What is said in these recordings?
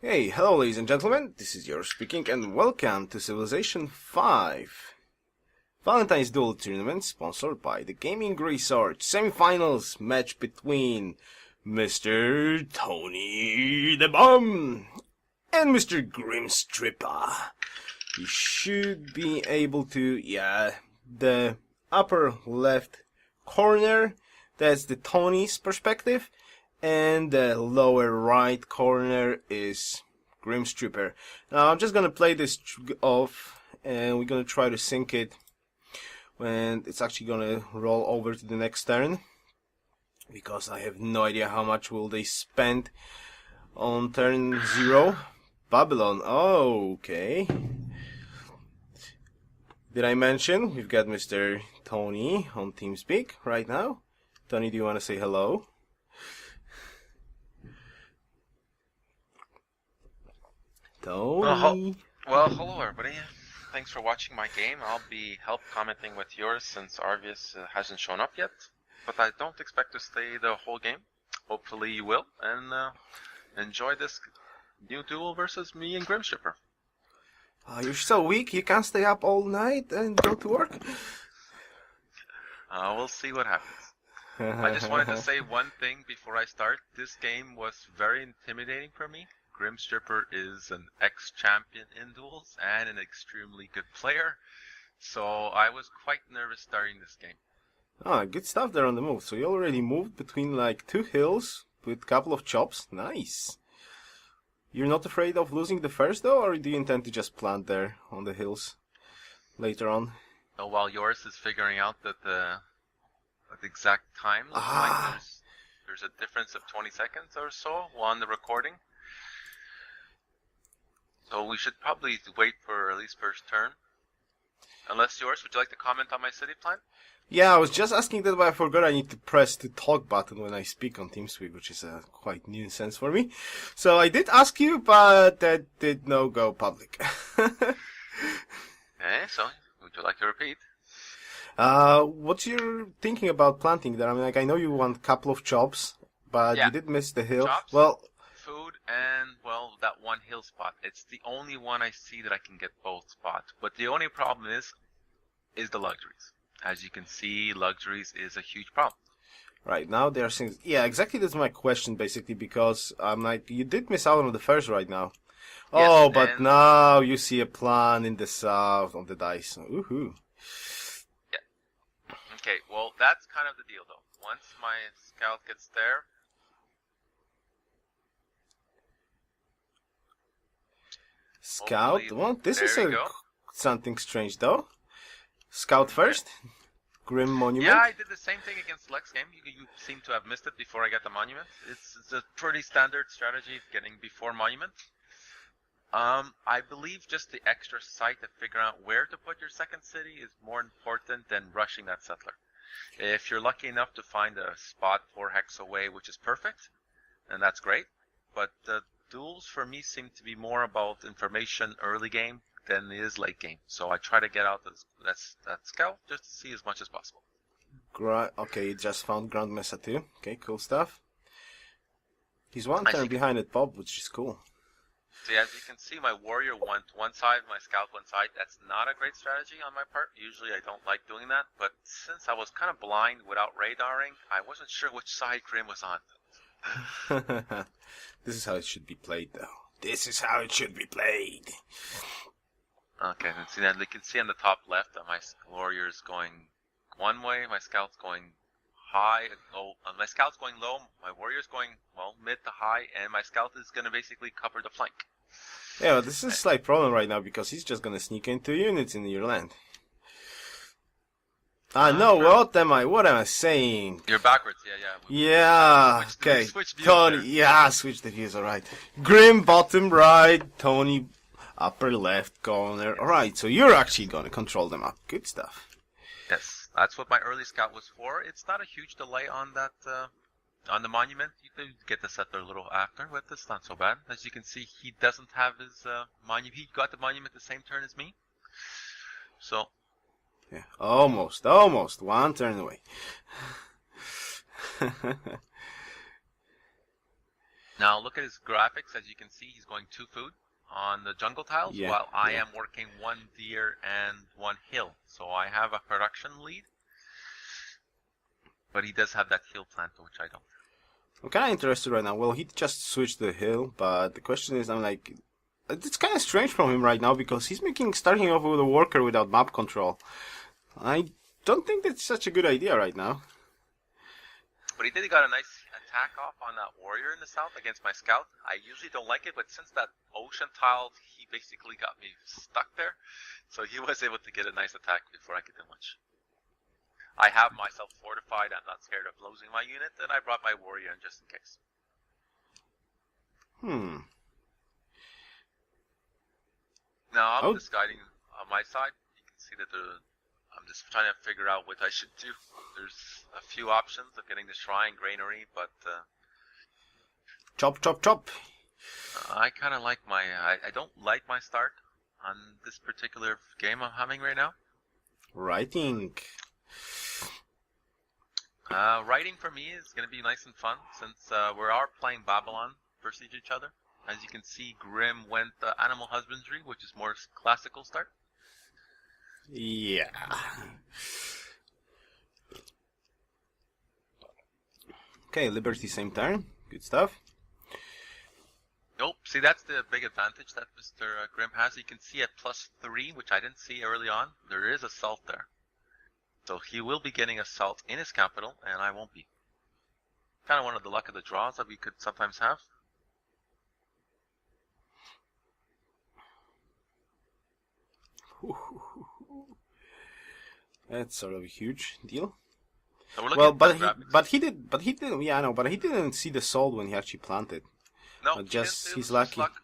Hey, hello ladies and gentlemen, this is Yoruus speaking and welcome to Civilization 5. Valentine's Duel tournament sponsored by the Gaming Resort. Semi-finals match between Mr. TonyTheBum and Mr. Grimmstripper. You should be able to, the upper left corner, that's the Tony's perspective. And the lower right corner is Grimmstripper. Now I'm just gonna play this off, and we're gonna try to sync it when it's actually gonna roll over to the next turn, because I have no idea how much will they spend on turn 0. Babylon. Oh, okay. Did I mention we've got Mr. Tony on TeamSpeak right now? Tony, do you want to say hello? Tony. Well, hello everybody. Thanks for watching my game. I'll be commenting with yours since Arvius hasn't shown up yet. But I don't expect to stay the whole game. Hopefully you will, and enjoy this new duel versus me and Grimmstripper. Oh, you're so weak, you can't stay up all night and go to work? We'll see what happens. I just wanted to say one thing before I start. This game was very intimidating for me. Grimmstripper is an ex-champion in duels and an extremely good player, so I was quite nervous starting this game. Ah, good stuff there on the move. So you already moved between like 2 hills with a couple of chops. Nice. You're not afraid of losing the first though, or do you intend to just plant there on the hills later on? So while yours is figuring out that the exact time, like there's a difference of 20 seconds or so on the recording. So we should probably wait for at least first turn. Unless yours, would you like to comment on my city plan? Yeah, I was just asking that, but I forgot I need to press the talk button when I speak on TeamSpeak, which is a quite nuisance for me. So I did ask you, but that did not go public. Okay, so would you like to repeat? What's your thinking about planting there? I mean, like, I know you want a couple of chops, but you did miss the hill. Chops, well, food, and, well, that one hill spot. It's the only one I see that I can get both spots. But the only problem is the luxuries. As you can see, luxuries is a huge problem. Right, now there are things... Yeah, exactly, that's my question, basically, because I'm like, you did miss out on the first right now. Yes, oh, but now you see a plan in the south on the dice. Woohoo. Yeah. Okay, well, that's kind of the deal, though. Once my scout gets there... Scout? Well, this is something strange, though. Scout first? Grim Monument? Yeah, I did the same thing against Lex game. You seem to have missed it before I got the Monument. It's a pretty standard strategy getting before Monument. I believe just the extra sight to figure out where to put your second city is more important than rushing that settler. If you're lucky enough to find a spot 4 hex away, which is perfect, then that's great. But the duels for me seem to be more about information early game than it is late game. So I try to get out that scout just to see as much as possible. Okay, you just found Grand Mesa too. Okay, cool stuff. He's one turn behind at Bob, which is cool. See, as you can see, my warrior went one side, my scout one side. That's not a great strategy on my part. Usually I don't like doing that, but since I was kind of blind without radaring, I wasn't sure which side Grim was on. This is how it should be played, though. This is how it should be played. Okay, and see that you can see on the top left that my warrior is going one way, my scout's going high, low. My scout's going low, my warrior's going mid to high, and my scout is going to basically cover the flank. Yeah, but this is a slight problem right now because he's just going to sneak into units in your land. No, what am I saying? You're backwards, yeah. Okay, Tony, switch the views, alright. Grim bottom right, Tony upper left corner. Alright, so you're actually going to control them up. Good stuff. Yes, that's what my early scout was for. It's not a huge delay on that, on the monument. You could get the settler a little after, but it's not so bad. As you can see, he doesn't have his monument. He got the monument the same turn as me. So... yeah, almost. 1 turn away. Now look at his graphics. As you can see, he's going 2 food on the jungle tiles, Yeah, while I yeah. am working 1 deer and 1 hill. So I have a production lead, but he does have that hill plant, which I don't. I'm kind of interested right now. Well, he just switched the hill, but the question is, I'm like, it's kind of strange from him right now because he's starting off with a worker without map control. I don't think that's such a good idea right now. But he did got a nice attack off on that warrior in the south against my scout. I usually don't like it, but since that ocean tile, he basically got me stuck there. So he was able to get a nice attack before I could do much. I have myself fortified. I'm not scared of losing my unit, and I brought my warrior in just in case. Now I'm just guiding on my side. You can see that I'm just trying to figure out what I should do. There's a few options of getting the shrine, granary, but Chop, chop, chop. I kind of like I don't like my start on this particular game I'm having right now. Writing. Writing for me is going to be nice and fun since we are playing Babylon versus each other. As you can see, Grim went animal husbandry, which is more classical start. Yeah. Okay, Liberty same turn. Good stuff. Nope. See, that's the big advantage that Mr. Grim has. You can see at +3, which I didn't see early on. There is assault there. So he will be getting assault in his capital, and I won't be. Kind of one of the luck of the draws that we could sometimes have. That's sort of a huge deal. So Well, but he didn't. Yeah, I know, but he didn't see the soul when he actually planted. No, just he's just lucky. luck.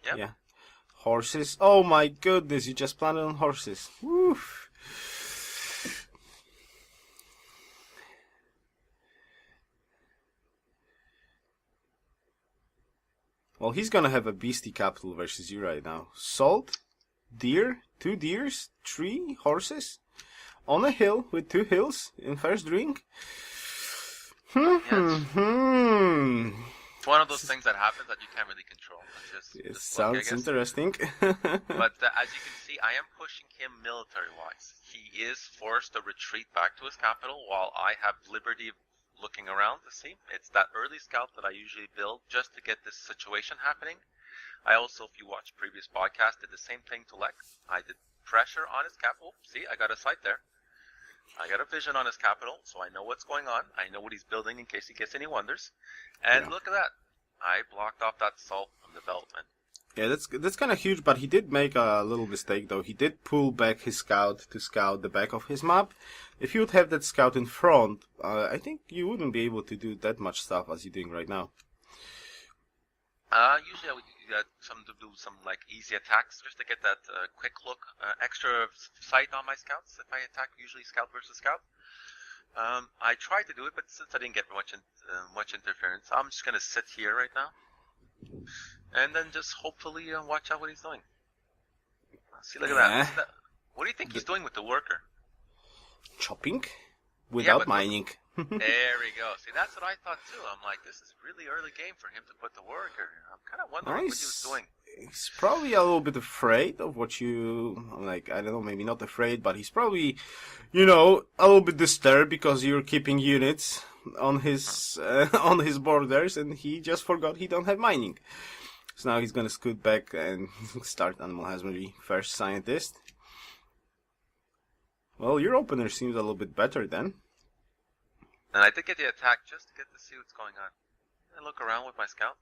Yep. Yeah. Horses. Oh my goodness! You just planted on horses. Woof. Well, he's gonna have a beastie capital versus you right now. Salt, deer, 2 deers, 3 horses, on a hill with 2 hills in first ring. It's one of those things that happens that you can't really control. It just luck, I sounds guess. interesting. But as you can see, I am pushing him military-wise. He is forced to retreat back to his capital while I have liberty of looking around to see. It's that early scout that I usually build just to get this situation happening. I also, if you watch previous podcasts, did the same thing to Lek. I did pressure on his capital. See, I got a sight there. I got a vision on his capital, so I know what's going on. I know what he's building in case he gets any wonders. And look at that. I blocked off that salt from development. Yeah, that's kind of huge, but he did make a little mistake, though. He did pull back his scout to scout the back of his map. If you would have that scout in front, I think you wouldn't be able to do that much stuff as you're doing right now. Usually I would do some like easy attacks just to get that quick look, extra sight on my scouts if I attack usually scout versus scout. I tried to do it, but since I didn't get much interference, I'm just going to sit here right now. And then just hopefully watch out what he's doing. See, look at that. What do you think he's doing with the worker? Chopping? Without mining. There we go. See, that's what I thought too. I'm like, this is really early game for him to put the worker. I'm kind of wondering what he was doing. He's probably a little bit afraid of what you... Like, I don't know, maybe not afraid, but he's probably, a little bit disturbed because you're keeping units on his borders, and he just forgot he don't have mining. So now he's gonna scoot back and start animal husbandry. First scientist. Well, your opener seems a little bit better then. And I did get the attack just to get to see what's going on. I look around with my scout.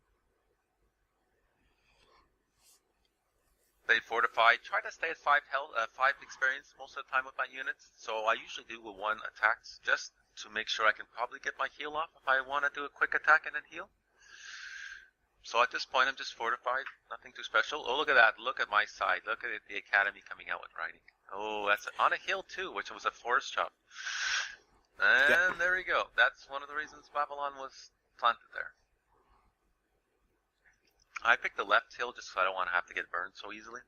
They fortify. Try to stay at 5 health, 5 experience most of the time with my units. So I usually do with 1 attacks just to make sure I can probably get my heal off if I want to do a quick attack and then heal. So at this point, I'm just fortified. Nothing too special. Oh, look at that. Look at my side. Look at the academy coming out with writing. Oh, that's on a hill too, which was a forest chop. And there we go. That's one of the reasons Babylon was planted there. I picked the left hill just so I don't want to have to get burned so easily.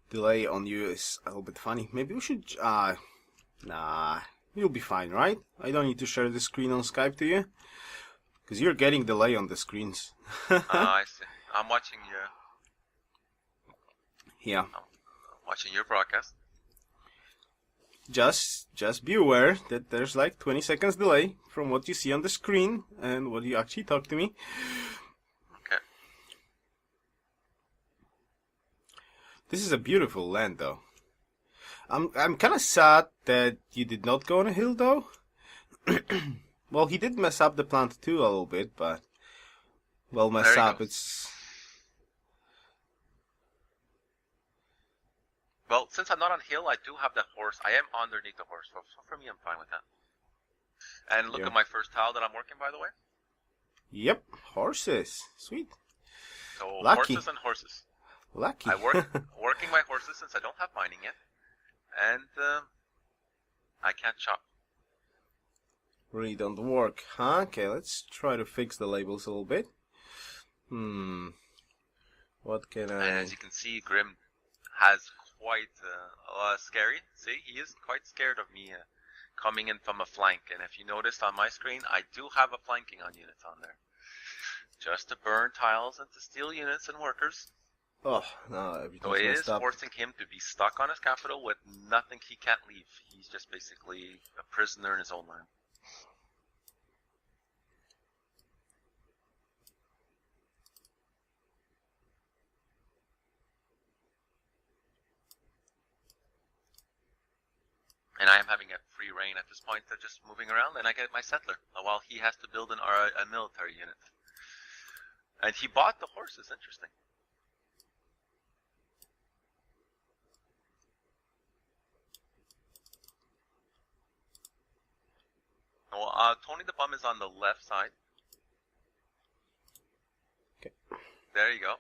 Delay on you is a little bit funny. Maybe we should... nah. You'll be fine, right? I don't need to share the screen on Skype to you. Because you're getting delay on the screens. I see. I'm watching you. Yeah. I'm watching your broadcast. Just be aware that there's like 20 seconds delay from what you see on the screen and what you actually talk to me. Okay. This is a beautiful land, though. I'm kind of sad that you did not go on a hill, though. Well, he did mess up the plant too a little bit, but well, mess up. It's well, since I'm not on hill, I do have the horse. I am underneath the horse, so for me, I'm fine with that. And look at my first tile that I'm working, by the way. Yep, horses. Sweet. So Lucky. horses and horses. Lucky. I working my horses since I don't have mining yet, and I can't chop. Really don't work, huh? Okay, let's try to fix the labels a little bit. What can I... And as you can see, Grim has quite scary. See, he is quite scared of me coming in from a flank. And if you noticed on my screen, I do have a flanking on units on there. Just to burn tiles and to steal units and workers. Oh, no, everything's So it is messed up. forcing him to be stuck on his capital with nothing he can't leave. He's just basically a prisoner in his own land. And I am having a free reign at this point of just moving around, and I get my settler, while he has to build a military unit. And he bought the horses, interesting. Well, TonyTheBum is on the left side. Okay. There you go.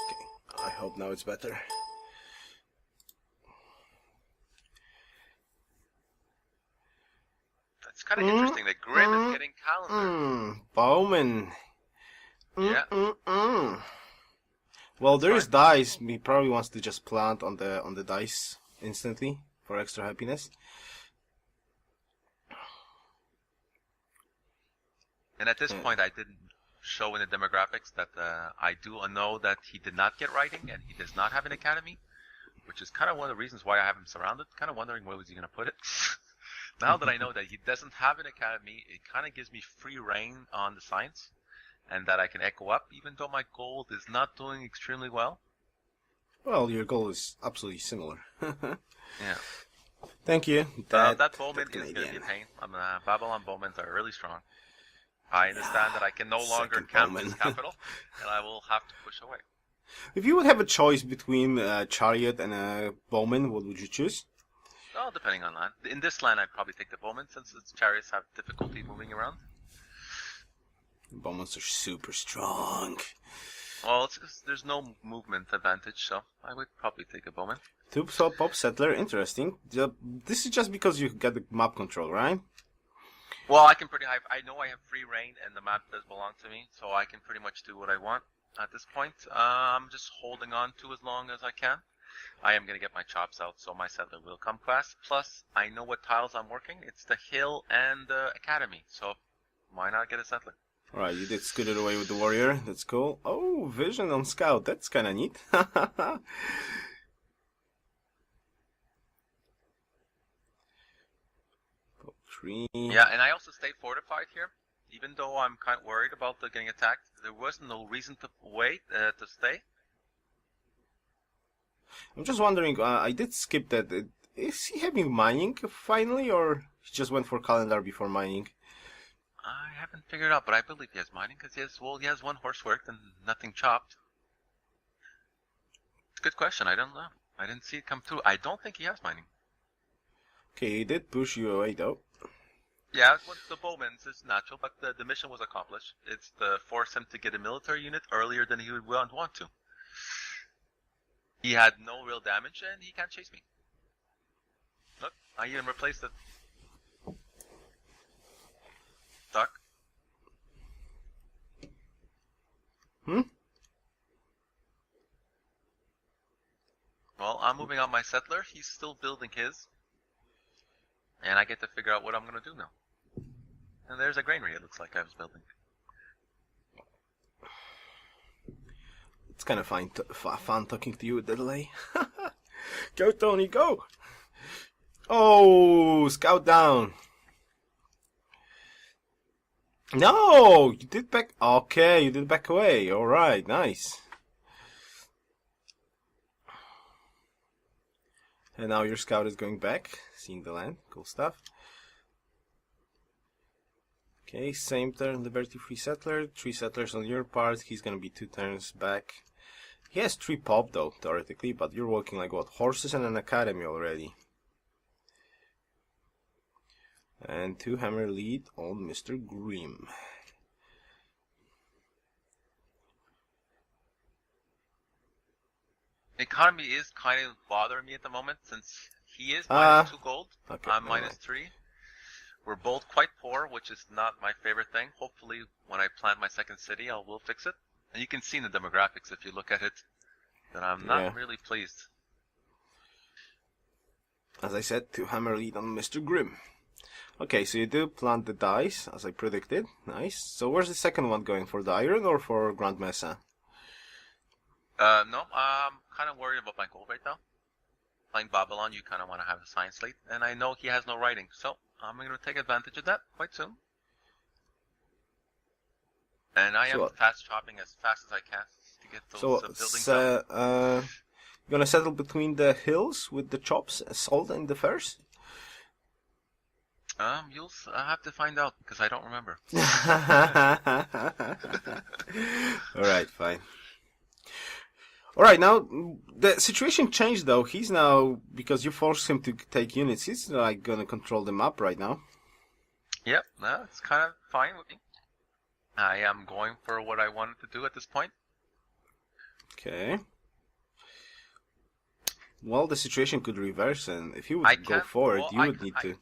Okay, I hope now it's better. It's kind of interesting that Grim is getting calendar. Bowman. Yeah. Well, there is dice. He probably wants to just plant on the dice instantly for extra happiness. And at this point, I didn't show in the demographics that I do know that he did not get writing and he does not have an academy, which is kind of one of the reasons why I have him surrounded. Kind of wondering where was he going to put it. Now that I know that he doesn't have an academy, it kind of gives me free reign on the science, and that I can echo up, even though my gold is not doing extremely well. Well, your goal is absolutely similar. Yeah. Thank you. That bowman is going to be a pain. Babylon bowmans are really strong. I understand that I can no longer camp this capital, and I will have to push away. If you would have a choice between a chariot and a bowman, what would you choose? Well, depending on land. In this land, I'd probably take the bowman, since its chariots have difficulty moving around. Bowmans are super strong. Well, it's just, there's no movement advantage, so I would probably take a bowman. Tube pop settler, interesting. This is just because you got the map control, right? Well, I can I know I have free reign, and the map does belong to me, so I can pretty much do what I want at this point. I'm just holding on to as long as I can. I am going to get my chops out, so my settler will come fast. Plus, I know what tiles I'm working. It's the hill and the academy, so why not get a settler? Alright, you did scoot it away with the warrior. That's cool. Oh, vision on scout. That's kind of neat. Yeah, and I also stay fortified here. Even though I'm kind of worried about getting attacked, there was no reason to wait, to stay. I'm just wondering, I did skip that. Is he having mining finally, or he just went for calendar before mining? I haven't figured out, but I believe he has mining, because he has one horse worked and nothing chopped. Good question, I don't know. I didn't see it come through. I don't think he has mining. Okay, he did push you away though. Yeah, with the bowmans, it's natural, but the mission was accomplished. It's to force him to get a military unit earlier than he would want to. He had no real damage, and he can't chase me. Look, I even replaced it. Duck. Well, I'm moving out my settler. He's still building his. And I get to figure out what I'm going to do now. And there's a granary it looks like I was building. It's kind of fun talking to you with the delay. Go, Tony, go! Oh, scout down. No, you did back. Okay, you did back away. All right, nice. And now your scout is going back, seeing the land. Cool stuff. Okay, same turn, Liberty Free Settler. 3 settlers on your part. He's gonna be 2 turns back. He has 3 pop though, theoretically, but you're working like what? Horses and an academy already. And 2 hammer lead on Mr. Grimm. Economy is kind of bothering me at the moment since he is minus 2 gold. Okay, I'm minus 3. We're both quite poor, which is not my favorite thing. Hopefully, when I plant my second city, I will fix it. And you can see in the demographics, if you look at it, that I'm not really pleased. As I said, 2 hammer lead on Mr. Grimm. Okay, so you do plant the dice, as I predicted. Nice. So where's the second one going? For the iron or for Grand Mesa? No, I'm kind of worried about my gold right now. Playing Babylon, you kind of want to have a science slate. And I know he has no writing, so I'm going to take advantage of that quite soon. And I am fast chopping as fast as I can to get those buildings up. You're going to settle between the hills with the chops, salt and the furs? You'll have to find out because I don't remember. Alright, fine. Alright, now, the situation changed though. He's now, because you forced him to take units, he's like gonna control the map right now. Yep, that's kind of fine with me. I am going for what I wanted to do at this point. Okay. Well, the situation could reverse, and if you would go forward, you would need to.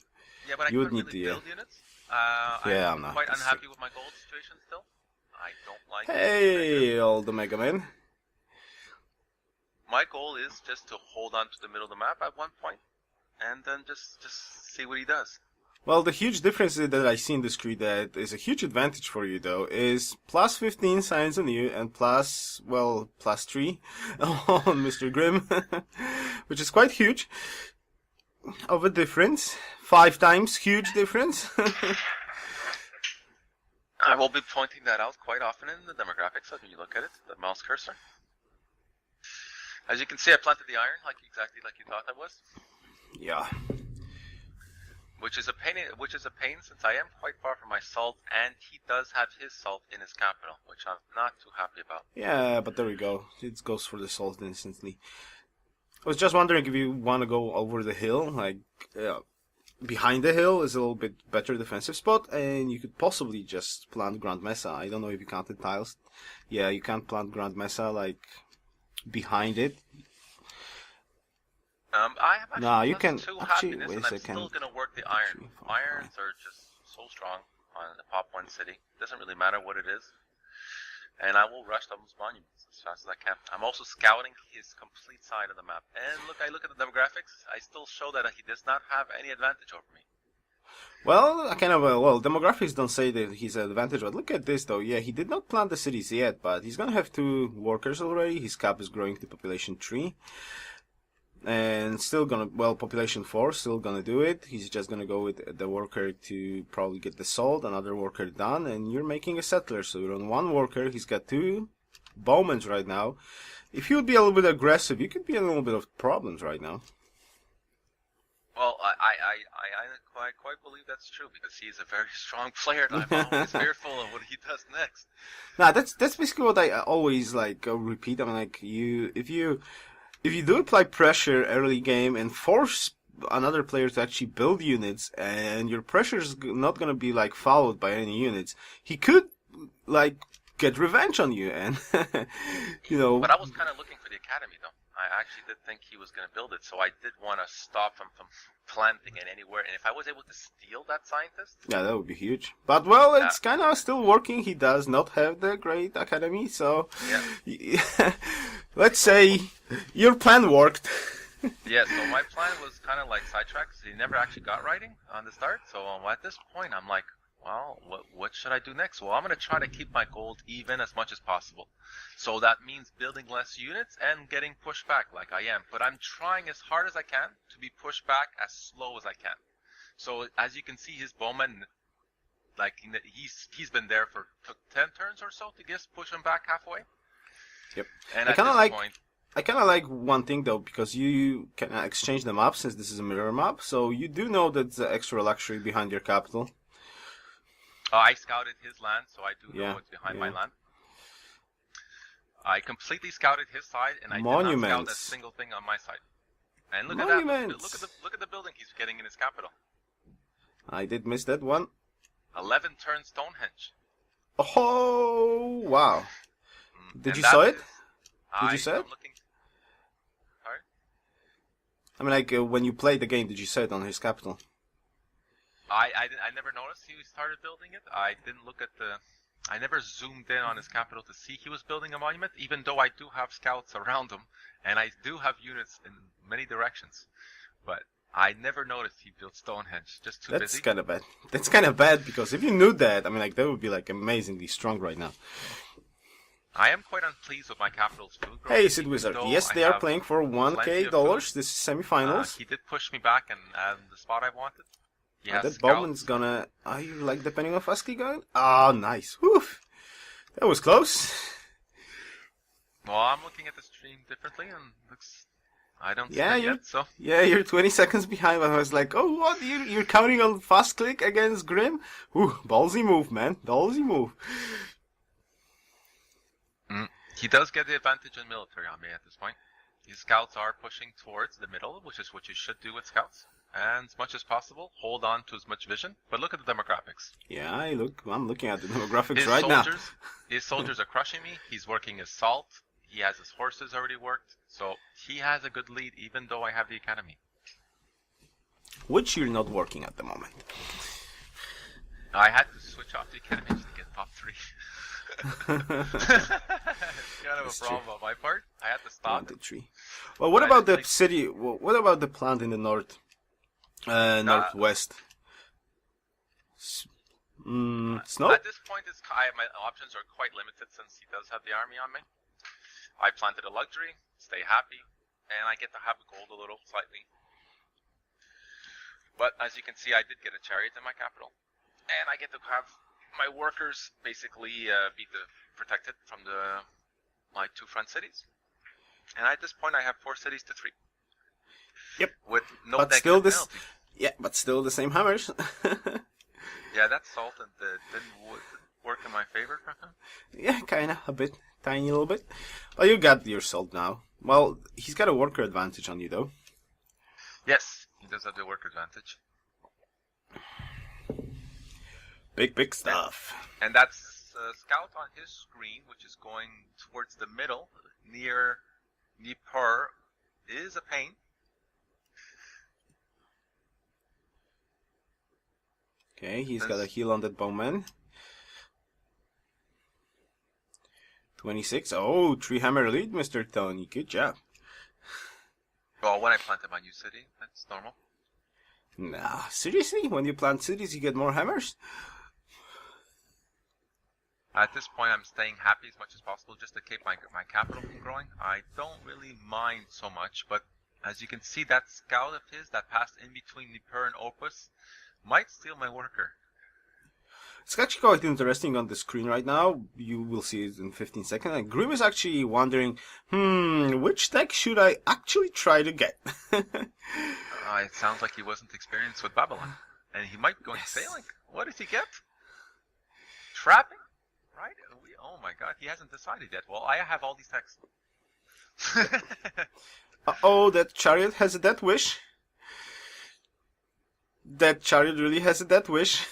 Yeah, but I couldn't really build units. I'm quite unhappy with my gold situation still. I don't like it. Hey, old Omega Man. My goal is just to hold on to the middle of the map at one point, and then just see what he does. Well, the huge difference that I see in this screen that is a huge advantage for you, though, is plus 15 science on you and plus 3 on Mr. Grimm, which is quite huge of a difference. 5 times huge difference. I will be pointing that out quite often in the demographics when you look at it, the mouse cursor. As you can see, I planted the iron exactly like you thought I was. Yeah. Which is a pain since I am quite far from my salt, and he does have his salt in his capital, which I'm not too happy about. Yeah, but there we go. It goes for the salt instantly. I was just wondering if you want to go over the hill, behind the hill is a little bit better defensive spot, and you could possibly just plant Grand Mesa. I don't know if you counted tiles. Yeah, you can't plant Grand Mesa, behind it. I have actually you can actually, wait a second. I'm still going to work the iron. Irons are just so strong on the Pop 1 city. Doesn't really matter what it is. And I will rush those monuments as fast as I can. I'm also scouting his complete side of the map. And I look at the demographics. I still show that he does not have any advantage over me. Well, demographics don't say that he's an advantage, but look at this though. Yeah, he did not plant the cities yet, but he's gonna have 2 workers already. His cap is growing to population 3. And still gonna, population 4, still gonna do it. He's just gonna go with the worker to probably get the salt, another worker done, and you're making a settler. So you're on 1 worker, he's got 2 bowmen right now. If you would be a little bit aggressive, you could be in a little bit of problems right now. Well, I quite believe that's true, because he's a very strong player, and I'm always fearful of what he does next. Nah, that's basically what I always repeat. I mean, if you do apply pressure early game and force another player to actually build units, and your pressure is not going to be followed by any units, he could get revenge on you, and you know. But I was kind of looking for the academy though. I actually did think he was going to build it, so I did want to stop him from planting it anywhere. And if I was able to steal that scientist, yeah, that would be huge. But it's kind of still working. He does not have the great academy, so yeah. let's say your plan worked. Yeah, so my plan was kind of like sidetracked. He never actually got writing on the start. So at this point, I'm like, well, what should I do next? Well, I'm going to try to keep my gold even as much as possible. So that means building less units and getting pushed back like I am. But I'm trying as hard as I can to be pushed back as slow as I can. So as you can see, his bowman, like he's been there for 10 turns or so to just push him back halfway. Yep. And at this point... I kind of like one thing though, because you can exchange the map since this is a mirror map, so you do know that the extra luxury behind your capital. I scouted his land, so I do know what's behind my land. I completely scouted his side, and I did not scout a single thing on my side. And look at that! Look at the building he's getting in his capital. I did miss that one. 11 turn Stonehenge. Oh wow! Did you saw it? Did you see it? Sorry? I mean, like when you played the game, did you see it on his capital? I never noticed he started building it. I didn't look at I never zoomed in on his capital to see he was building a monument, even though I do have scouts around him, and I do have units in many directions. But I never noticed he built Stonehenge, just too busy. That's kind of bad. That's kind of bad, because if you knew that, I mean, like, that would be, like, amazingly strong right now. I am quite unpleased with my capital's food growth. Hey, Sid Wizard. Yes, they are playing for $1K. This is semifinals. He did push me back and the spot I wanted. That Bowman's gonna... Are you, like, depending on Fusky going? Oh, nice. Whew. That was close. Well, I'm looking at the stream differently, and looks... I don't see it yet, so... Yeah, you're 20 seconds behind, but I was like, oh, what? You're counting on fast click against Grim? Ooh, ballsy move, man. Ballsy move. He does get the advantage in military on me at this point. His scouts are pushing towards the middle, which is what you should do with scouts. And as much as possible, hold on to as much vision. But look at the demographics. Yeah, I'm looking at the demographics right now. His soldiers are crushing me. He's working his salt. He has his horses already worked. So he has a good lead, even though I have the academy. Which you're not working at the moment. I had to switch off the academy just to get top 3. It's kind of a problem on my part. I had to stop. 1, 2, 3. Well, what about the city? What about the plant in the northwest? Snow? At this point, my options are quite limited since he does have the army on me. I planted a luxury, stay happy, and I get to have gold a little slightly. But as you can see, I did get a chariot in my capital, and I get to have my workers basically be protected from my 2 front cities. And at this point, I have 4 cities to 3. Yep. With no but still penalty. Yeah, but still the same hammers. Yeah, that salt didn't work in my favor. Yeah, kinda, a bit, tiny little bit. But you got your salt now. Well, he's got a worker advantage on you, though. Yes, he does have the worker advantage. Big stuff. And that's a scout on his screen, which is going towards the middle, near Nippur, is a pain. Okay, he's got a heal on that bowman. 26. Oh, 3 hammer lead, Mr. Tony. Good job. Well, when I planted my new city, that's normal. Nah, seriously? When you plant cities, you get more hammers? At this point, I'm staying happy as much as possible just to keep my capital from growing. I don't really mind so much, but as you can see, that scout of his that passed in between Nippur and Opus might steal my worker. It's actually quite interesting on the screen right now. You will see it in 15 seconds. And Grim is actually wondering, which deck should I actually try to get? It sounds like he wasn't experienced with Babylon. And he might be going sailing. What did he get? Trapping? Right? Oh my god, he hasn't decided yet. Well, I have all these texts. Uh-oh, that chariot has a death wish. That chariot really has a death wish.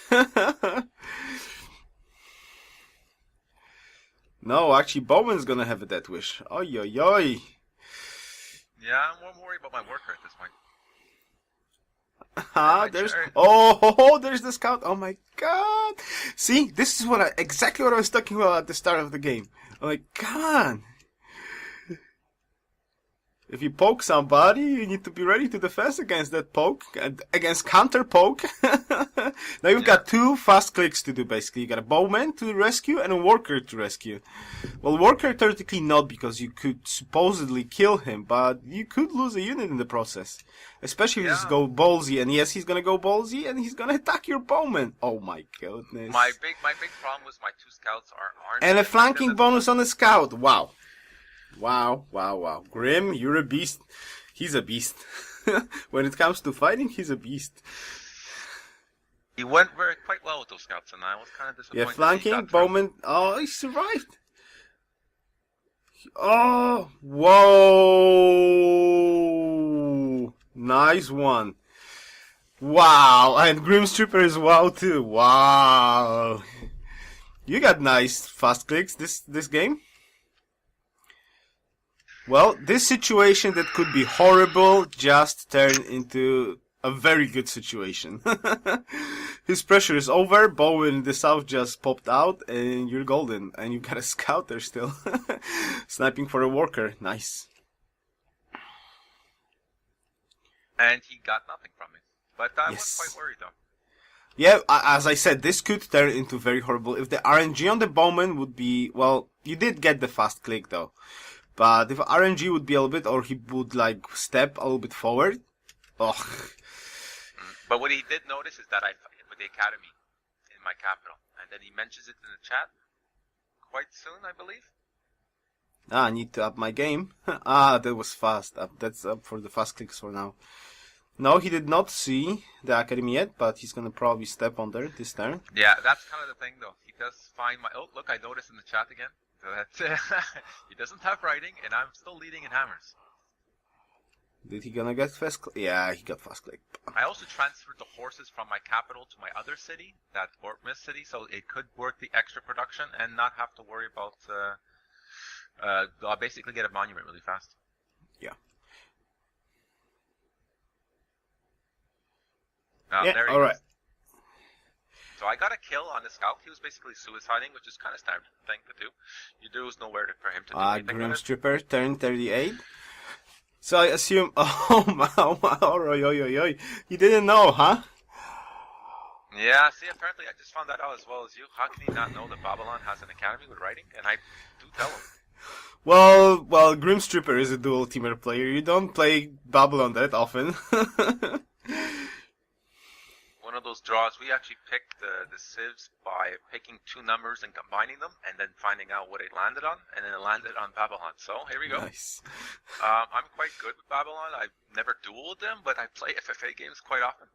No, actually, Bowman's gonna have a death wish. Oi, oi, oi. Yeah, I'm more worried about my worker at this point. There's the scout. Oh my god. See, this is exactly what I was talking about at the start of the game. I'm like, come on. If you poke somebody, you need to be ready to defend against that poke, and against counter poke. Now you've got 2 fast clicks to do basically. You got a bowman to rescue and a worker to rescue. Well, worker theoretically not, because you could supposedly kill him, but you could lose a unit in the process. Especially if you just go ballsy, and yes, he's gonna go ballsy, and he's gonna attack your bowman. Oh my goodness. My big problem was my 2 scouts aren't. And a flanking bonus on the scout. Wow. Wow. Grim, you're a beast. He's a beast. When it comes to fighting, he's a beast. He went quite well with those scouts, and I was kind of disappointed. Yeah, flanking, bowman. Oh, he survived. Oh, whoa. Nice one. Wow, and Grimmstripper as well too. Wow. You got nice fast clicks this game. Well, this situation that could be horrible just turned into a very good situation. His pressure is over, Bowen in the south just popped out, and you're golden. And you got a scout there still. Sniping for a worker. Nice. And he got nothing from it. But I was quite worried though. Yeah, as I said, this could turn into very horrible. If the RNG on the Bowman would be... Well, you did get the fast click though. But if RNG would be a little bit, or he would like step a little bit forward... Oh. But what he did notice is that I fight with the academy in my capital. And then he mentions it in the chat quite soon, I believe. I need to up my game. That was fast. That's up for the fast clicks for now. No, he did not see the academy yet, but he's gonna probably step on there this turn. Yeah, that's kind of the thing though. He does find my... Oh, look, I noticed in the chat again. So that's he doesn't have writing, and I'm still leading in hammers. Did he gonna get fast click? Yeah, he got fast click. I also transferred the horses from my capital to my other city, that Ortmis city, so it could work the extra production and not have to worry about... I'll basically get a monument really fast. Yeah. There he alright. is. So I got a kill on the scout. He was basically suiciding, which is kind of standard thing to do. There was nowhere for him to do anything. Grimmstripper, turn 38. So I assume... Oh, my. You didn't know, huh? Yeah, see, apparently I just found that out as well as you. How can he not know that Babylon has an academy with writing? And I do tell him. Well, Grimmstripper is a dual teamer player. You don't play Babylon that often. One of those draws, we actually picked the civs by picking 2 numbers and combining them, and then finding out what it landed on, and then it landed on Babylon. So here we go. Nice. I'm quite good with Babylon. I've never dueled them, but I play FFA games quite often.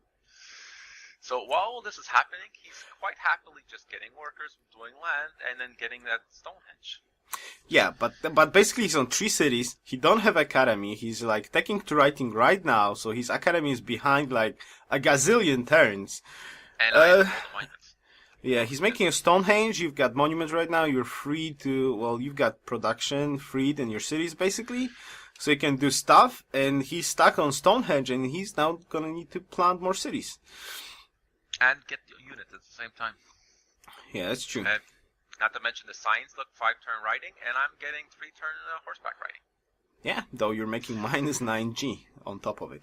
So while all this is happening, he's quite happily just getting workers, doing land, and then getting that Stonehenge. Yeah, but basically he's on 3 cities. He don't have academy. He's like taking to writing right now, so his academy is behind like a gazillion turns. And I have all the monuments. Yeah, he's making a Stonehenge. You've got monuments right now. You're free to... Well, you've got production freed in your cities basically, so you can do stuff. And he's stuck on Stonehenge, and he's now gonna need to plant more cities and get the units at the same time. Yeah, that's true. And not to mention the signs look 5-turn riding, and I'm getting 3-turn horseback riding. Yeah, though you're making minus 9G on top of it.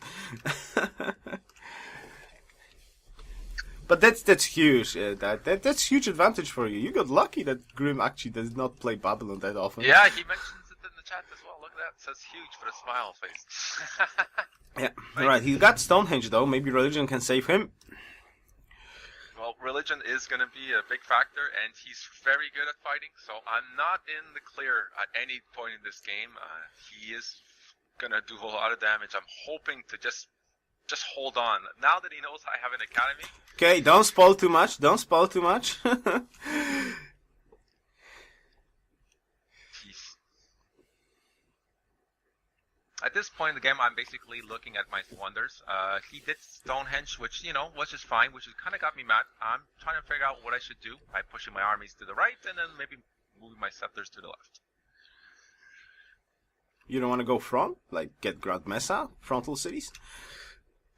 But that's huge. That's huge advantage for you. You got lucky that Grim actually does not play Babylon that often. Yeah, he mentions it in the chat as well. Look at that. It says huge for the smile face. Yeah, right. He got Stonehenge though. Maybe religion can save him. Well, religion is going to be a big factor, and he's very good at fighting, so I'm not in the clear at any point in this game. He is going to do a lot of damage. I'm hoping to just hold on. Now that he knows I have an academy... Okay, don't spoil too much. Don't spoil too much. At this point in the game, I'm basically looking at my wonders. He did Stonehenge, which, was just fine, which kind of got me mad. I'm trying to figure out what I should do by pushing my armies to the right and then maybe moving my settlers to the left. You don't want to go front? Like, get Grand Mesa? Frontal cities?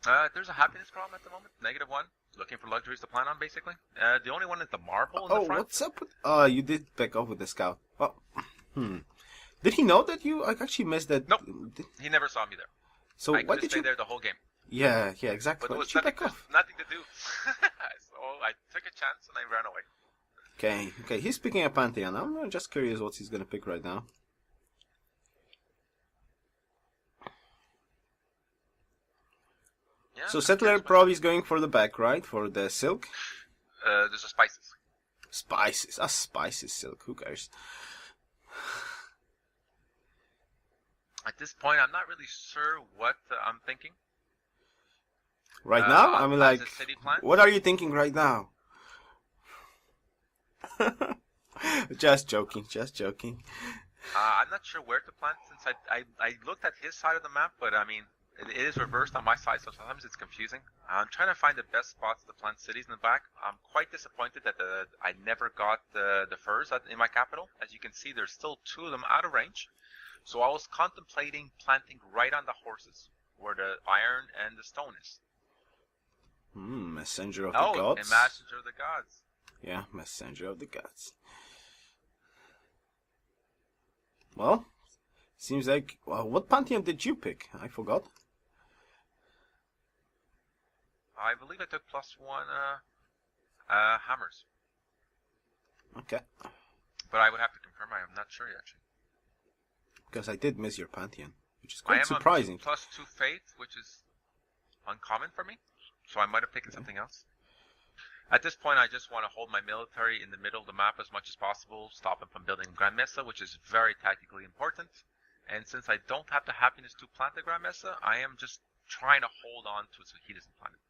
There's a happiness problem at the moment. -1. Looking for luxuries to plan on, basically. The only one is the marble in the front. What's up with... you did back off with the scout. Oh, Did he know that you actually missed that? Nope. He never saw me there. So I why could did stay you? there the whole game. Yeah, exactly. But there Why was did you nothing, back off? nothing to do. So I took a chance and I ran away. Okay. He's picking a Pantheon. I'm just curious what he's gonna pick right now. Yeah, So Settler probably is going for the back, right? For the silk? There's a spices. Spices. Spices silk. Who cares? At this point, I'm not really sure what I'm thinking. Right now? I mean, as like, a city plan. what are you thinking right now? Just joking. I'm not sure where to plant since I looked at his side of the map, but I mean, it is reversed on my side, so sometimes it's confusing. I'm trying to find the best spots to plant cities in the back. I'm quite disappointed that I never got the furs in my capital. As you can see, there's still 2 of them out of range. So I was contemplating planting right on the horses, where the iron and the stone is. Messenger of the gods. And Messenger of the gods. Yeah, Messenger of the gods. Well, seems like... Well, what Pantheon did you pick? I forgot. I believe I took +1 hammers. Okay. But I would have to confirm. I am not sure yet. Because I did miss your Pantheon, which is I quite am surprising. on +2 faith, which is uncommon for me. So I might have taken something else. At this point, I just want to hold my military in the middle of the map as much as possible, stop him from building Grand Mesa, which is very tactically important. And since I don't have the happiness to plant the Grand Mesa, I am just trying to hold on to it so he doesn't plant it.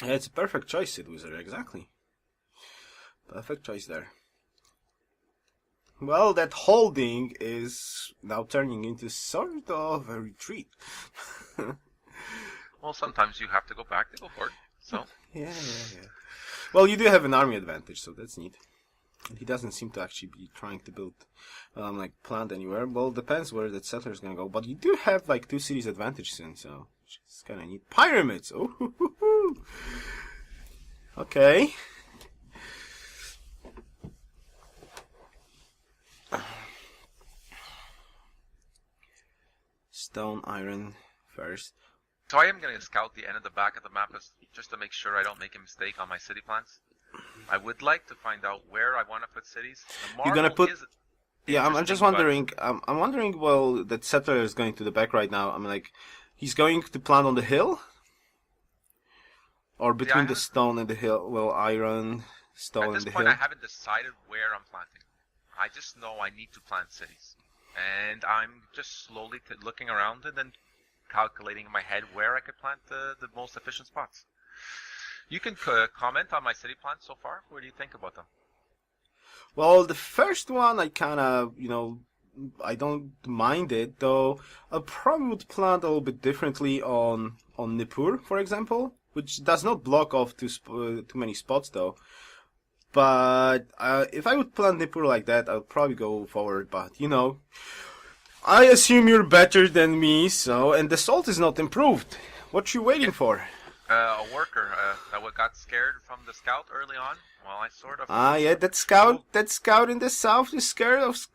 Yeah, it's a perfect choice, Sid Wizard, exactly. Perfect choice there. Well, that holding is now turning into sort of a retreat. Well, sometimes you have to go back to go forward. So Yeah. Well, you do have an army advantage, so that's neat. And he doesn't seem to actually be trying to build, like, plant anywhere. Well, depends where that settler is gonna go. But you do have, like, 2 cities advantage soon, so it's kind of neat. Pyramids! Oh, hoo, hoo, hoo. Okay. Stone, iron, first. I am going to scout the end of the back of the map just to make sure I don't make a mistake on my city plans. I would like to find out where I want to put cities. You're gonna put... Yeah, I'm just wondering. I'm wondering. Well, that settler is going to the back right now. I'm like, he's going to plant on the hill, or between the stone and the hill. Well, iron, stone, and the hill. At this point, I haven't decided where I'm planting. I just know I need to plant cities, and I'm just slowly looking around and then calculating in my head where I could plant the most efficient spots. You can comment on my city plans so far. What do you think about them? Well, the first one, I kind of, I don't mind it, though I probably would plant a little bit differently on Nippur, for example, which does not block off too many spots, though. But if I would plant Nippur like that, I would probably go forward, but, I assume you're better than me, and the salt is not improved. What you waiting for? A worker that got scared from the scout early on. Well, I sort of... yeah, that scout in the south is scared of...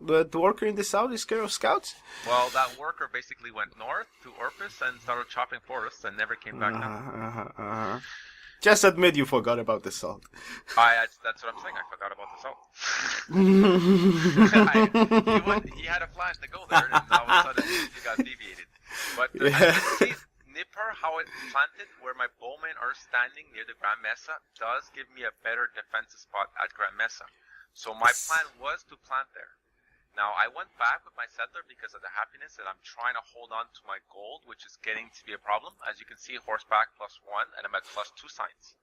The worker in the south is scared of scouts? Well, that worker basically went north to Orpus and started chopping forests and never came back down. Just admit you forgot about the salt. That's what I'm saying, I forgot about the salt. He had a plan to go there, and all of a sudden he got deviated. But I see Nippur, how it's planted, where my bowmen are standing near the Grand Mesa, does give me a better defensive spot at Grand Mesa. So my plan was to plant there. Now, I went back with my settler because of the happiness that I'm trying to hold on to my gold, which is getting to be a problem. As you can see, horseback +1, and I'm at +2 signs.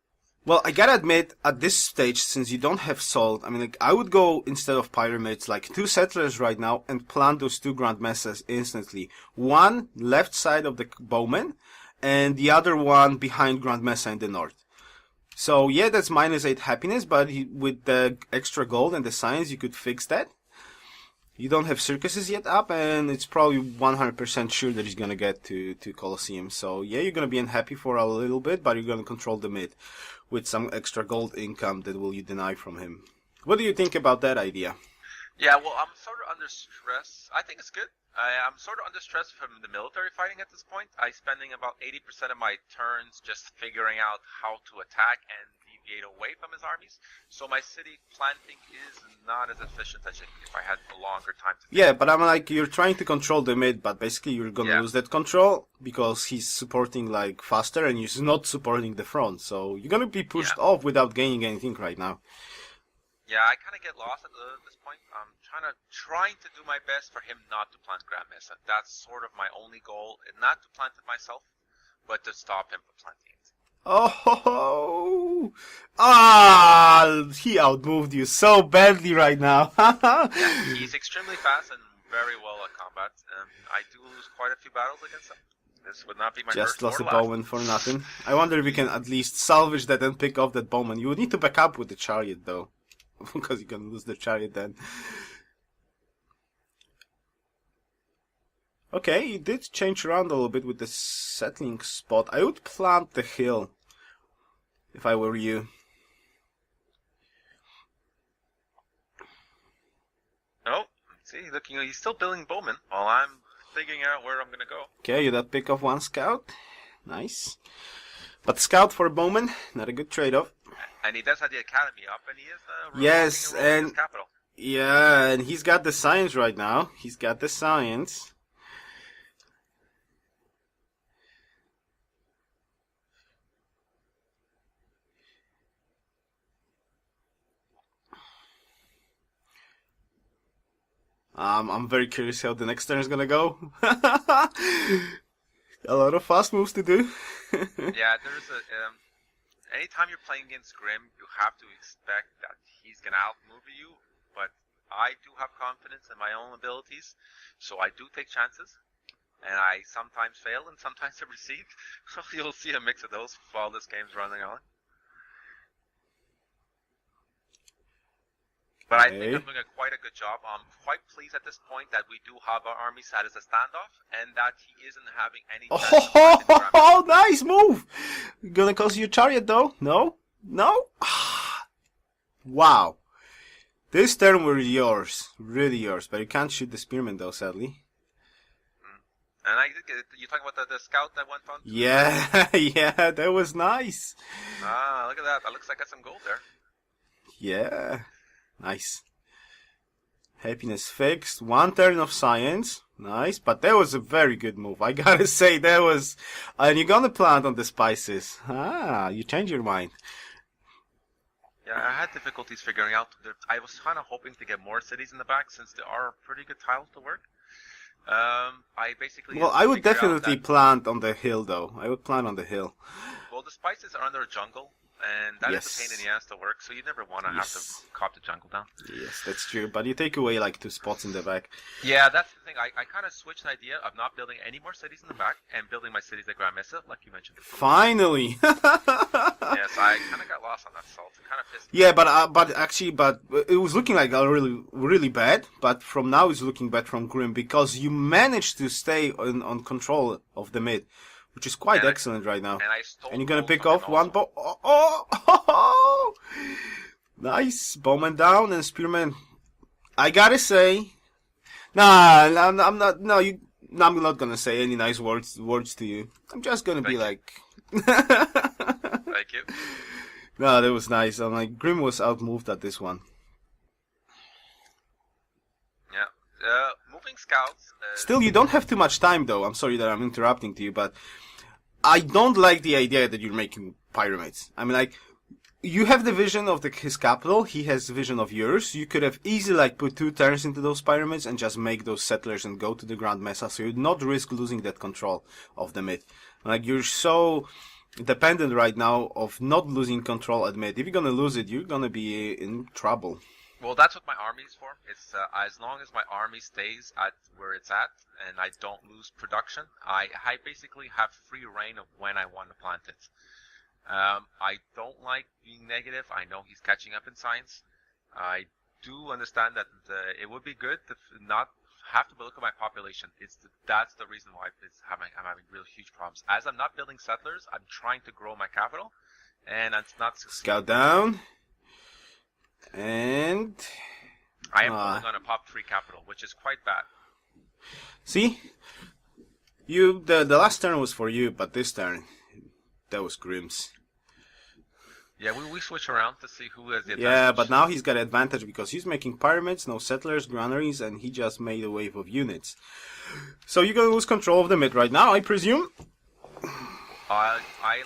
Well, I gotta admit, at this stage, since you don't have salt, I mean, like, I would go, instead of pyramids, like 2 settlers right now and plant those 2 Grand Mesas instantly. One left side of the bowman, and the other one behind Grand Mesa in the north. So, yeah, that's -8 happiness, but with the extra gold and the signs, you could fix that. You don't have circuses yet up, and it's probably 100% sure that he's gonna get to Colosseum. So, yeah, you're gonna be unhappy for a little bit, but you're gonna control the mid with some extra gold income that will you deny from him. What do you think about that idea? Yeah, well, I'm sort of under stress. I think it's good. I'm sort of under stress from the military fighting at this point. I'm spending about 80% of my turns just figuring out how to attack and deviate away from his armies. So my city planting is not as efficient as if I had a longer time to. Yeah, but I'm like, you're trying to control the mid, but basically you're gonna lose that control because he's supporting like faster and he's not supporting the front. So you're gonna be pushed off without gaining anything right now. Yeah, I kind of get lost at this point. I'm trying to do my best for him not to plant Grand Mesa. That's sort of my only goal, not to plant it myself, but to stop him from planting it. Oh, he outmoved you so badly right now. Yeah, he's extremely fast and very well at combat. I do lose quite a few battles against him. This would not be my Just first lost a or last. bowman for nothing. I wonder if we can at least salvage that and pick off that bowman. You would need to back up with the chariot though. Because you're gonna lose the chariot then. Okay, you did change around a little bit with the settling spot. I would plant the hill if I were you. Oh, see, looking, he's still building bowmen while I'm figuring out where I'm gonna go. Okay, you did pick off one scout. Nice. But scout for a bowman, not a good trade-off. And he does have the academy up, and he is yes, and his capital. Yeah, and he's got the science right now. He's got the science. I'm very curious how the next turn is gonna go. A lot of fast moves to do. Yeah, there's a. Anytime you're playing against Grim, you have to expect that he's gonna outmove you. But I do have confidence in my own abilities, so I do take chances, and I sometimes fail and sometimes I succeed. You'll see a mix of those while this game's running on. But I think I'm doing quite a good job. I'm quite pleased at this point that we do have our army set as a standoff, and that he isn't having any. Oh, nice move! Gonna cost you a chariot though? No? No? Wow. This turn was yours. Really yours. But you can't shoot the spearman though, sadly. And you talking about the scout that went on? Yeah, yeah, that was nice. Ah, look at that. That looks like I got some gold there. Yeah. Nice. Happiness fixed. One turn of science. Nice. But that was a very good move. I gotta say, that was... And you're gonna plant on the spices. Ah, you changed your mind. Yeah, I had difficulties figuring out. I was kind of hoping to get more cities in the back since there are pretty good tiles to work. I basically... Well, I would definitely plant on the hill, though. I would plant on the hill. Well, the spices are under a jungle. And that is a pain in the ass to work, so you never want to have to cop the jungle down. Yes, that's true. But you take away like 2 spots in the back. Yeah, that's the thing. I kind of switched the idea of not building any more cities in the back and building my cities at Grand Mesa, like you mentioned before. Finally! Yes, I kind of got lost on that salt. It kind of pissed me. Yeah, but it was looking like really, really bad. But from now it's looking bad from Grim because you managed to stay on control of the mid. Which is quite excellent right now. And you're gonna pick off one bow. Oh! Nice. Bowman down and spearman. I gotta say. Nah, I'm not. No, I'm not gonna say any nice words to you. I'm just gonna be like. Thank you. No, that was nice. I'm like, Grim was outmoved at this one. Yeah. Moving scouts. Still, you don't have too much time, though. I'm sorry that I'm interrupting to you, but I don't like the idea that you're making pyramids. I mean, like, you have the vision of his capital. He has the vision of yours. You could have easily, like, put 2 turns into those pyramids and just make those settlers and go to the Grand Mesa, so you'd not risk losing that control of the mid. Like, you're so dependent right now of not losing control at mid. If you're gonna lose it, you're gonna be in trouble. Well, that's what my army is for. It's as long as my army stays at where it's at and I don't lose production, I basically have free reign of when I want to plant it. I don't like being negative. I know he's catching up in science. I do understand that it would be good to not have to look at my population. That's the reason why I'm having real huge problems. As I'm not building settlers, I'm trying to grow my capital, and it's not succeeding. Scout down. And I am holding on a pop 3 capital, which is quite bad. see, the last turn was for you, but this turn that was Grimm's. Yeah, we switch around to see who has the advantage. Yeah, but now he's got advantage because he's making pyramids, no settlers, granaries, and he just made a wave of units. So you're gonna lose control of the mid right now, I presume?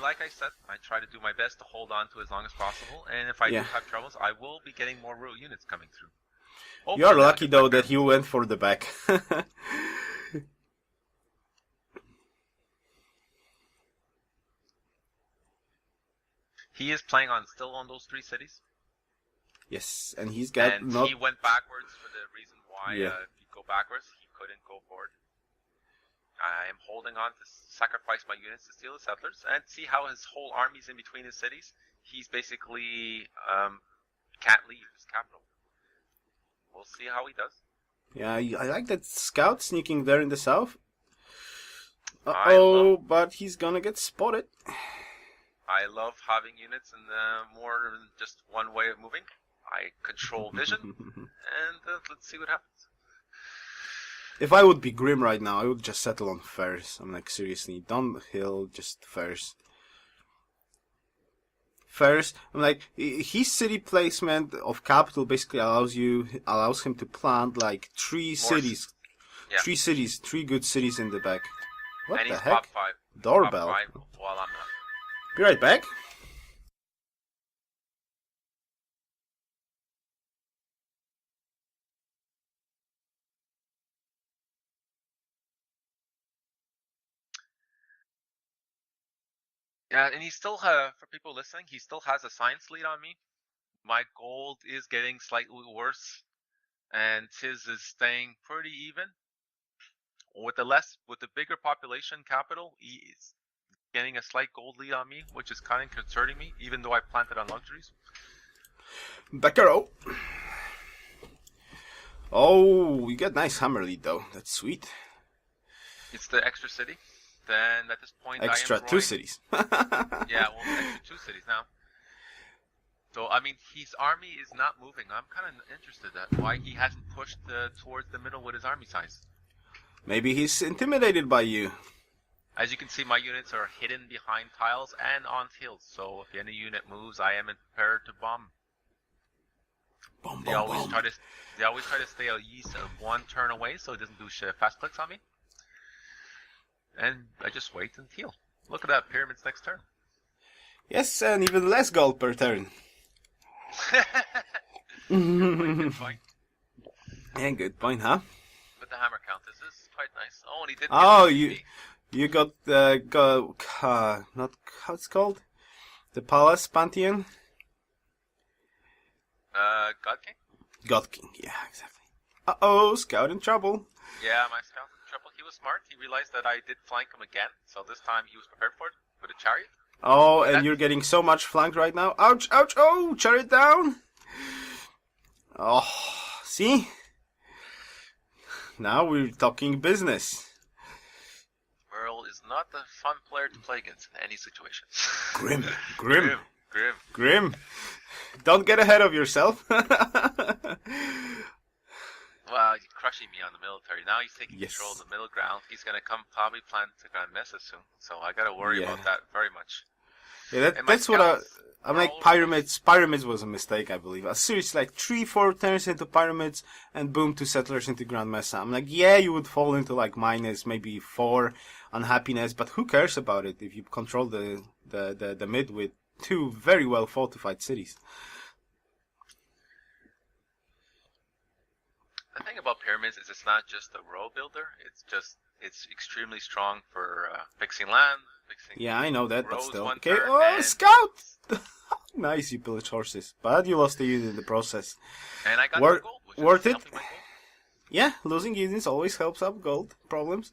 Like I said, I try to do my best to hold on to as long as possible, and if I do have troubles, I will be getting more root units coming through. You are lucky though that you went for the back. He is playing still on those 3 cities. Yes, and he's got he went backwards for the reason why if you go backwards, he couldn't go forward. I am holding on to sacrifice my units to steal the settlers and see how his whole army's in between his cities. He's basically can't leave his capital. We'll see how he does. Yeah, I like that scout sneaking there in the south. But he's gonna get spotted. I love having units in more than just one way of moving. I control vision, and let's see what happens. If I would be Grimm right now, I would just settle on furs. I'm like, seriously, don't hill, just furs. Furs. I'm like, his city placement of capital basically allows him to plant like 3 cities. Yeah. 3 cities, 3 good cities in the back. What and the he's heck? Top 5. Doorbell. Top 5 while I'm not. Be right back. Yeah, and he still, for people listening, he still has a science lead on me. My gold is getting slightly worse, and his is staying pretty even. With the bigger population capital, he is getting a slight gold lead on me, which is kind of concerning me, even though I planted on luxuries. Backaro. Oh, you got nice hammer lead though. That's sweet. It's the extra city. Then at this point, extra I am 2 cities. Yeah, well, extra 2 cities now. So I mean, his army is not moving. I'm kind of interested at why he hasn't pushed towards the middle with his army size. Maybe he's intimidated by you. As you can see, my units are hidden behind tiles and on hills. So if any unit moves, I am prepared to bomb. They always try to stay at least 1 turn away, so it doesn't do fast clicks on me. And I just wait and heal. Look at that, pyramids next turn. Yes, and even less gold per turn. Good point. Yeah, good point, huh? But the hammer count is quite nice. Oh, and he did. Oh, you got not how it's called, the Palace Pantheon. God King. God King, yeah, exactly. Scout in trouble. Yeah, my scout in trouble. He was smart. He realized that I did flank him again, so this time he was prepared for it with a chariot. Oh, and you're getting so much flanked right now. Ouch, ouch, oh, chariot down. Oh, see? Now we're talking business. Merle is not the fun player to play against in any situation. Grim. Don't get ahead of yourself. Well, he's crushing me on the military. Now he's taking control of the middle ground. He's going to probably plan to kind of mess us soon. So I got to worry about that very much. Yeah, that's what I'm like, pyramids. Pyramids was a mistake, I believe. Seriously, like 3-4 turns into pyramids, and boom, 2 settlers into Grand Mesa. I'm like, yeah, you would fall into like minus maybe 4 unhappiness, but who cares about it if you control the mid with 2 very well fortified cities. The thing about pyramids is it's not just a road builder. It's extremely strong for fixing land. Yeah, I know that, but still. Okay, turn, scout! Nice, you pillage horses. But you lost the unit in the process. And I got the gold, which worth is it? helping my gold. Yeah, losing units always helps out gold problems.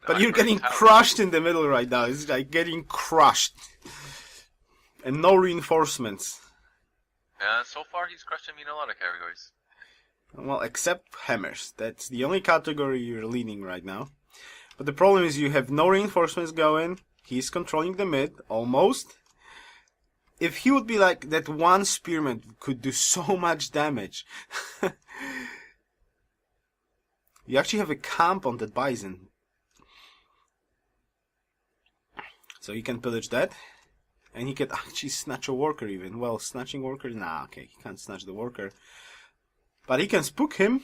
But you're getting crushed in the middle right now. It's like getting crushed. And no reinforcements. So far he's crushing me in a lot of categories. Well, except hammers. That's the only category you're leading right now. But the problem is you have no reinforcements going. He's controlling the mid, almost. if he would be like that, one spearman could do so much damage. You actually have a camp on that bison. So you can pillage that. And he can actually snatch a worker even. Well, snatching worker? Nah, okay, he can't snatch the worker. But he can spook him.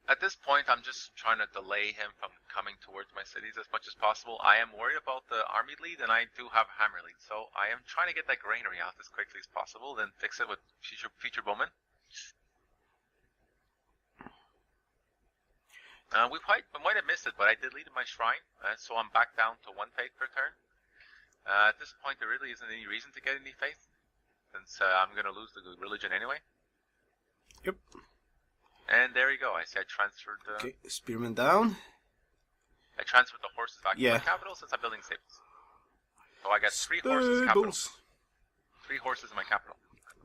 At this point, I'm just trying to delay him from coming towards my cities as much as possible. I am worried about the army lead, and I do have a hammer lead. So I am trying to get that granary out as quickly as possible, then fix it with future bowmen. We might have missed it, but I did lead in my shrine, so I'm back down to 1 faith per turn. At this point, there really isn't any reason to get any faith, since I'm going to lose the religion anyway. Yep. And there you go. I see I transferred the... Okay, spearman down. I transferred the horses back to my capital since I'm building stables. So I got 3 horses capital. 3 horses in my capital.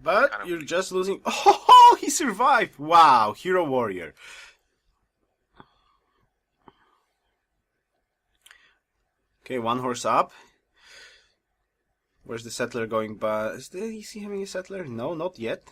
But you're just losing... Oh, he survived! Wow, hero warrior. Okay, 1 horse up. Where's the settler going? But is he having a settler? No, not yet.